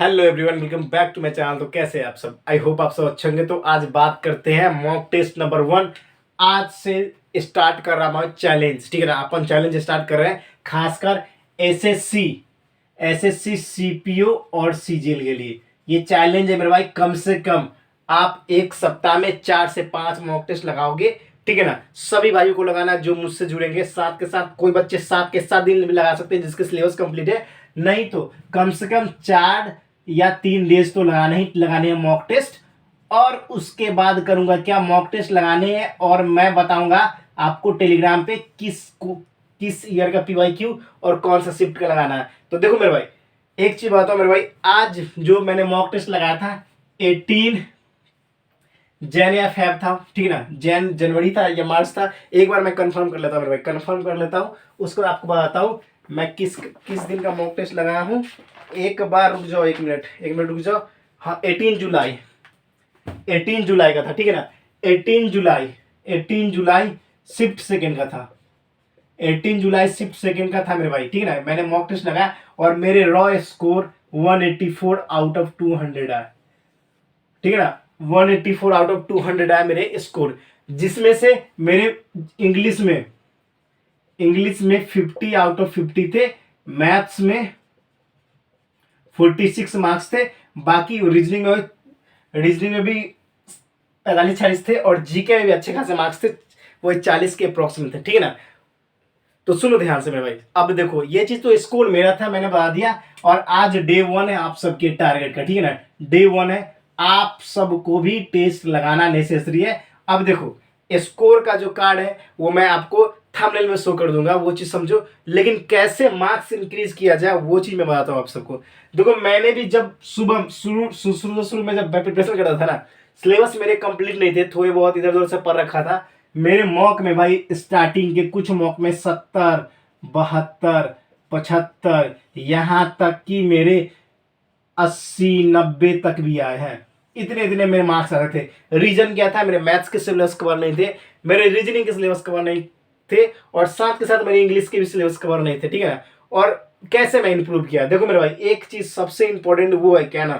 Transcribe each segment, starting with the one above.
Hello everyone, welcome back to my channel. तो कैसे हैं आप सब? आई होप आप सब अच्छे होंगे। तो आज बात करते हैं मॉक टेस्ट नंबर 1। आज से स्टार्ट कर रहा हूँ चैलेंज, ठीक है ना। अपन चैलेंज स्टार्ट कर रहे हैं खासकर एसएससी एसएससी सीपीओ और सीजीएल के लिए। ये चैलेंज है मेरे भाई। कम से कम आप एक सप्ताह में 4 से 5 मॉक टेस्ट लगाओगे, ठीक है ना। सभी भाइयों को लगाना जो मुझसे जुड़ेंगे। साथ के साथ कोई बच्चे 7 के 7 दिन भी लगा सकते हैं जिसके सिलेबस कंप्लीट है। नहीं तो कम से कम 4 या 3 डेज तो लगाने हैं मॉक टेस्ट। और उसके बाद करूंगा क्या, मॉक टेस्ट लगाने हैं और मैं बताऊंगा आपको टेलीग्राम पे किस ईयर का पीवाईक्यू और कौन सा शिफ्ट का लगाना है। तो देखो मेरे भाई, एक चीज बताओ मेरे भाई, आज जो मैंने मॉक टेस्ट लगाया था 18 जैन या फेब था, ठीक है ना। जनवरी था या मार्च था। एक बार मैं कंफर्म कर लेता हूँ मेरे भाई, कंफर्म कर लेता हूँ, उसको आपको बताता हूँ मैं किस किस दिन का मॉक टेस्ट लगाया हूँ। एक बार रुक जाओ, एक मिनट रुक जाओ। हाँ, 18 जुलाई का था, ठीक है ना। 18 जुलाई शिफ्ट सेकेंड का था। 18 जुलाई शिफ्ट सेकेंड का था मेरे भाई, ठीक है ना। मैंने मॉक टेस्ट लगाया और मेरे रॉ स्कोर 184 आउट ऑफ 200 आया, ठीक है ना। 184 आउट ऑफ 200 आया मेरे स्कोर, जिसमें से मेरे इंग्लिश में 50 आउट ऑफ 50 थे। मैथ्स में 46 मार्क्स थे। बाकी रीजनिंग में भी 45-46 थे और जीके में भी अच्छे खासे मार्क्स थे, वो 40 के अप्रोक्सीमेट थे, ठीक है ना। तो सुनो ध्यान से मेरे भाई। अब देखो, ये चीज तो स्कोर मेरा था, मैंने बता दिया। और आज डे 1 है आप सबके टारगेट का, ठीक है ना। डे 1 है, आप सबको भी टेस्ट लगाना नेसेसरी है। अब देखो, स्कोर का जो कार्ड है वो मैं आपको थंबनेल में शो कर दूंगा, वो चीज समझो। लेकिन कैसे मार्क्स इंक्रीज किया जाए वो चीज मैं बताता हूँ आप सबको। देखो, मैंने भी जब सुबह शुरू में जब मैं प्रिपरेशन कर रहा था ना, सिलेबस मेरे कंप्लीट नहीं थे, थोड़े बहुत इधर उधर से पढ़ रखा था। मेरे मॉक में भाई स्टार्टिंग के कुछ मॉक में 70, 72, 75, यहां तक कि मेरे 80-90 तक भी आए हैं। इतने इतने मेरे मार्क्स आ रहे थे। रीजन क्या था, मेरे मैथ्स के सिलेबस कवर नहीं थे, मेरे रीजनिंग के सिलेबस कवर नहीं थे, और साथ के साथ मेरे इंग्लिश के भी सिलेबस कवर नहीं थे, ठीक है ना। और कैसे मैं इंप्रूव किया, देखो मेरे भाई, एक चीज सबसे इंपॉर्टेंट वो है क्या ना,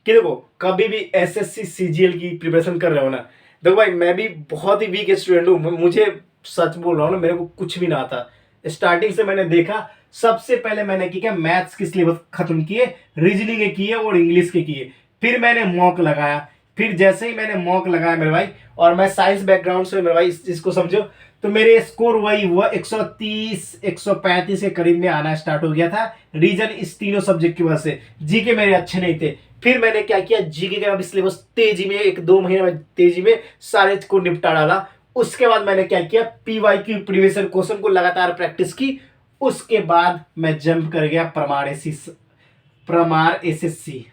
कि देखो कभी भी एसएससी सीजीएल की प्रिपरेशन कर रहे हो ना, देखो भाई मैं भी बहुत ही वीक स्टूडेंट हूँ। मुझे सच बोल रहा हूँ ना, मेरे को कुछ भी ना आता। स्टार्टिंग से मैंने देखा, सबसे पहले मैंने किया मैथ्स की सिलेबस खत्म किए, रीजनिंग के किए और इंग्लिश के किए। फिर मैंने मॉक लगाया। फिर जैसे ही मैंने मॉक लगाया मेरे भाई, और मैं साइंस बैकग्राउंड से मेरे भाई, इस चीज को समझो, तो मेरे स्कोर वही हुआ 130 135 के करीब में आना स्टार्ट हो गया था। रीजन इस तीनों सब्जेक्ट की वजह से। जीके मेरे अच्छे नहीं थे। फिर मैंने क्या किया, जीके का भी सिलेबस तेजी में 1-2 महीने में तेजी में सारे को निपटा डाला। उसके बाद मैंने क्या किया, पीवाईक्यू प्रीवियस ईयर क्वेश्चन को लगातार प्रैक्टिस की। उसके बाद मैं जंप कर गया प्रमार एसएससी।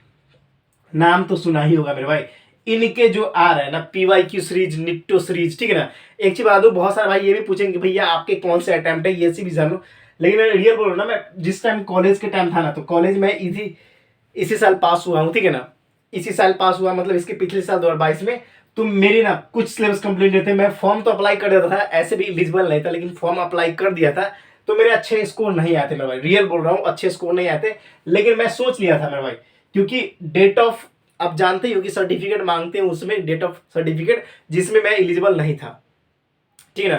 नाम तो सुना ही होगा मेरे भाई। इनके जो आ रहा है ना पीवाईक्यू सीरीज, निट्टो सीरीज, ठीक है ना। एक चीज बता दूं, बहुत सारे भाई ये भी पूछेंगे भैया आपके कौन से अटेम्प्ट है, ये सी भी जानू। लेकिन मैं रियल बोल रहा हूं ना, मैं जिस टाइम कॉलेज के टाइम था ना, तो कॉलेज में इसी साल पास हुआ हूँ, ठीक है ना। इसी साल पास हुआ, मतलब इसके पिछले साल 2022 में। तो मेरे ना कुछ सिलेबस कंप्लीट नहीं थे। मैं फॉर्म तो अप्लाई कर देता था, ऐसे भी एलिजिबल नहीं था, लेकिन फॉर्म अप्लाई कर दिया था। तो मेरे अच्छे स्कोर नहीं आते मेरे भाई, रियल बोल रहा हूँ, अच्छे स्कोर नहीं आते। लेकिन मैं सोच लिया था मेरे भाई, क्योंकि डेट ऑफ, आप जानते ही हो कि सर्टिफिकेट मांगते हैं, उसमें डेट ऑफ सर्टिफिकेट, जिसमें मैं एलिजिबल नहीं था, ठीक है ना।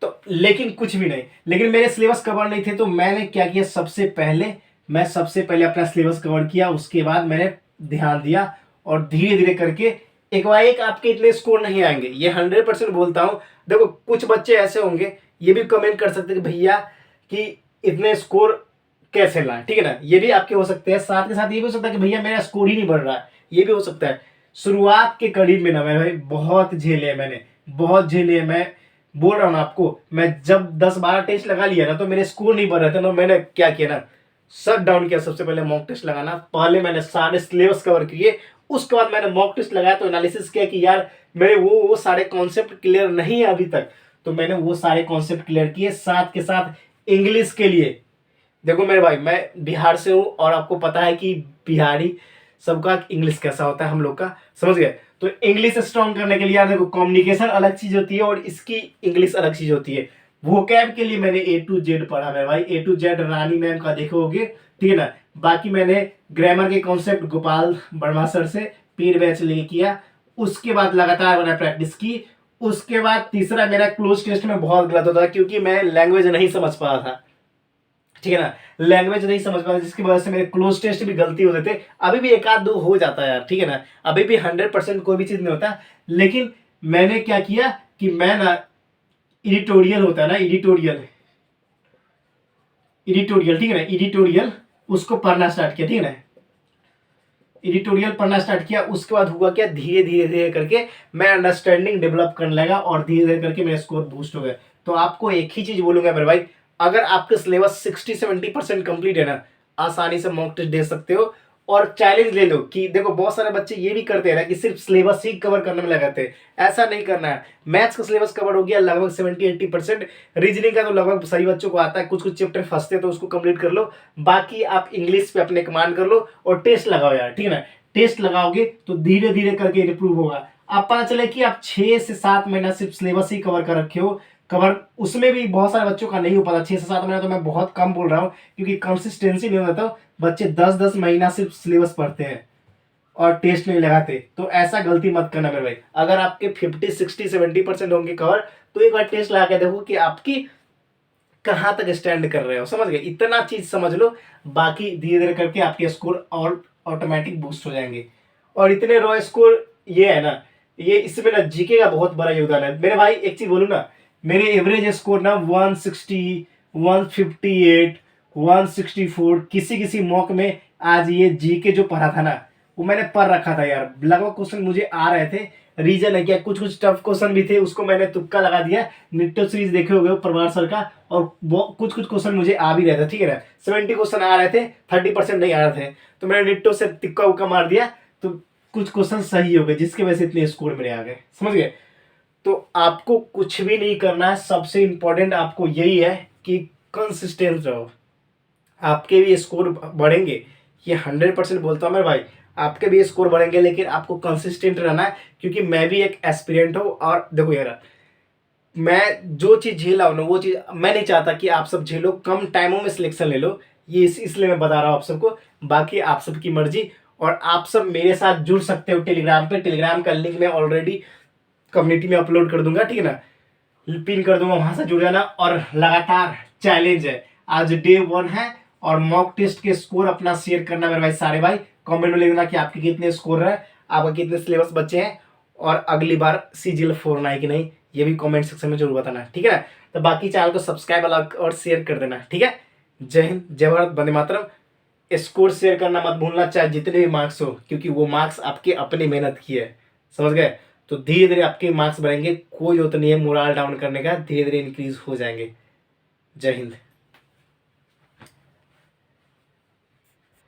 तो लेकिन कुछ भी नहीं, लेकिन मेरे सिलेबस कवर नहीं थे। तो मैंने क्या किया, सबसे पहले अपना सिलेबस कवर किया। उसके बाद मैंने ध्यान दिया और धीरे धीरे करके एक बार एक आपके इतने स्कोर नहीं आएंगे, ये 100% बोलता हूं। देखो कुछ बच्चे ऐसे होंगे, ये भी कमेंट कर सकते हैं कि भैया कि इतने स्कोर कैसे लाएं, ठीक है ना। ये भी आपके हो सकते हैं। साथ के साथ ये भी हो सकता है कि भैया मेरा स्कोर ही नहीं बढ़ रहा है, ये भी हो सकता है। शुरुआत के करीब में ना मैं भाई बहुत झेले हैं, मैंने बहुत झेले हैं। मैं बोल रहा हूँ ना आपको, मैं जब 10-12 टेस्ट लगा लिया ना, तो मेरे स्कोर नहीं बढ़ रहे थे ना। मैंने क्या किया ना, शट डाउन किया। सबसे पहले मॉक टेस्ट लगाना, पहले मैंने सारे सिलेबस कवर किए। उसके बाद मैंने मॉक टेस्ट लगाया, तो एनालिसिस किया कि यार मेरे वो सारे कॉन्सेप्ट क्लियर नहीं है अभी तक। तो मैंने वो सारे कॉन्सेप्ट क्लियर किए। साथ के साथ इंग्लिश के लिए, देखो मेरे भाई मैं बिहार से हूँ और आपको पता है कि बिहारी सबका इंग्लिश कैसा होता है, हम लोग का, समझ गए। तो इंग्लिश स्ट्रॉन्ग करने के लिए यार देखो, कम्युनिकेशन अलग चीज होती है और इसकी इंग्लिश अलग चीज होती है। वो कैब के लिए मैंने A to Z पढ़ा मेरे भाई, A to Z Rani ma'am का देखोगे, ठीक है ना। बाकी मैंने ग्रामर के कॉन्सेप्ट गोपाल वर्मा सर से पेड बैच ले किया, उसके बाद लगातार मैंने प्रैक्टिस की। उसके बाद तीसरा मेरा क्लोज टेस्ट में बहुत गलत होता था, क्योंकि मैं लैंग्वेज नहीं समझ पा रहा था, ठीक है ना। लैंग्वेज नहीं समझ पा, जिसकी वजह से मेरे क्लोज टेस्ट भी गलती होते थे। अभी भी एक आध दो हो जाता है यार, ठीक है ना। अभी भी 100% कोई भी चीज नहीं होता। लेकिन मैंने क्या किया कि मैं ना एडिटोरियल होता है ना, एडिटोरियल एडिटोरियल ठीक है ना, एडिटोरियल उसको पढ़ना स्टार्ट किया, ठीक है ना। एडिटोरियल पढ़ना स्टार्ट किया, उसके बाद हुआ क्या, धीरे धीरे धीरे करके मैं अंडरस्टैंडिंग डेवलप करने लगा और धीरे धीरे करके मेरे स्कोर बूस्ट हो गए। तो आपको एक ही चीज बोलूंगा मेरे भाई, अगर आपका सिलेबस 60-70% कंप्लीट है ना, आसानी से मॉक टेस्ट दे सकते हो। और चैलेंज ले लो कि देखो बहुत सारे बच्चे ये भी करते हैं ना कि सिर्फ सिलेबस ही कवर करने में लगाते हैं, ऐसा नहीं करना है। मैथ्स का सिलेबस कवर हो गया लगभग 70-80%, रीजनिंग का तो लगभग सही बच्चों को आता है, कुछ कुछ चैप्टर फंसते हैं तो उसको कंप्लीट कर लो। बाकी आप इंग्लिश पे अपने कमांड कर लो और टेस्ट लगाओ यार, ठीक है ना। टेस्ट लगाओगे तो धीरे धीरे करके इंप्रूव होगा। आप पता चले कि आप 6 से 7 महीना सिर्फ सिलेबस ही कवर कर रखे हो, कवर उसमें भी बहुत सारे बच्चों का नहीं हो पाता 6 से 7 महीना, तो मैं बहुत कम बोल रहा हूँ क्योंकि कंसिस्टेंसी नहीं होता। तो बच्चे 10-10 महीना सिर्फ सिलेबस पढ़ते हैं और टेस्ट नहीं लगाते, तो ऐसा गलती मत करना मेरे भाई। अगर आपके 50-60-70% होंगे कवर, तो एक बार टेस्ट लगा के देखो कि आपकी कहाँ तक स्टैंड कर रहे हो, समझ गए। इतना चीज समझ लो, बाकी धीरे धीरे करके आपके स्कोर और ऑटोमेटिक बूस्ट हो जाएंगे। और इतने रो स्कोर ये है ना, ये इसमें ना जीके का बहुत बड़ा योगदान है मेरे भाई। एक चीज बोलूँ ना, मेरे एवरेज स्कोर ना 160, 158, 164, किसी किसी मॉक में आज ये जीके जो पढ़ा था ना, वो मैंने पढ़ रखा था यार। लगभग क्वेश्चन मुझे आ रहे थे, रीजन है क्या, कुछ कुछ टफ क्वेश्चन भी थे, उसको मैंने तुक्का लगा दिया। निट्टो सीरीज देखे होगे परमार सर का, और वो कुछ कुछ क्वेश्चन मुझे आ भी रहे थे, ठीक है ना। 70 क्वेश्चन आ रहे थे, 30% नहीं आ रहे थे, तो मैंने निट्टो से तुक्का उक्का मार दिया, तो कुछ क्वेश्चन सही हो गए, जिसकी वजह से इतने स्कोर मेरे आ गए, समझ गए। तो आपको कुछ भी नहीं करना है, सबसे इंपॉर्टेंट आपको यही है कि कंसिस्टेंट रहो, आपके भी स्कोर बढ़ेंगे। ये 100% बोलता हूँ मेरे भाई, आपके भी स्कोर बढ़ेंगे, लेकिन आपको कंसिस्टेंट रहना है। क्योंकि मैं भी एक एस्पिरेंट हूँ, और देखो यार, मैं जो चीज़ झेला हूँ ना, वो चीज़ मैं नहीं चाहता कि आप सब झेलो, कम टाइमों में सिलेक्शन ले लो, ये इसलिए मैं बता रहा हूँ आप सबको। बाकी आप सबकी मर्जी। और आप सब मेरे साथ जुड़ सकते हो टेलीग्राम पे, टेलीग्राम का लिंक मैं ऑलरेडी कम्युनिटी में अपलोड कर दूंगा, ठीक है ना। पिन कर दूंगा, वहां से जुड़ जाना। और लगातार चैलेंज है, आज डे 1 है, और मॉक टेस्ट के स्कोर अपना शेयर करना मेरे भाई, सारे भाई कमेंट में लिख देना कि आपके कितने स्कोर है, आपका कितने सिलेबस बचे हैं, और अगली बार सीजीएल 4 ना है कि नहीं, ये भी कमेंट सेक्शन में जरूर बताना, ठीक है ना। तो बाकी चैनल को सब्सक्राइब और शेयर कर देना, ठीक है। जय हिंद, जय भारत, वंदे मातरम। स्कोर शेयर करना मत भूलना, चाहे जितने भी मार्क्स हो, क्योंकि वो मार्क्स आपके अपनी मेहनत की है, समझ गए। तो धीरे धीरे आपके मार्क्स बढ़ेंगे, कोई जरूरत नहीं है मोरल डाउन करने का, धीरे धीरे इंक्रीज हो जाएंगे। जय हिंद।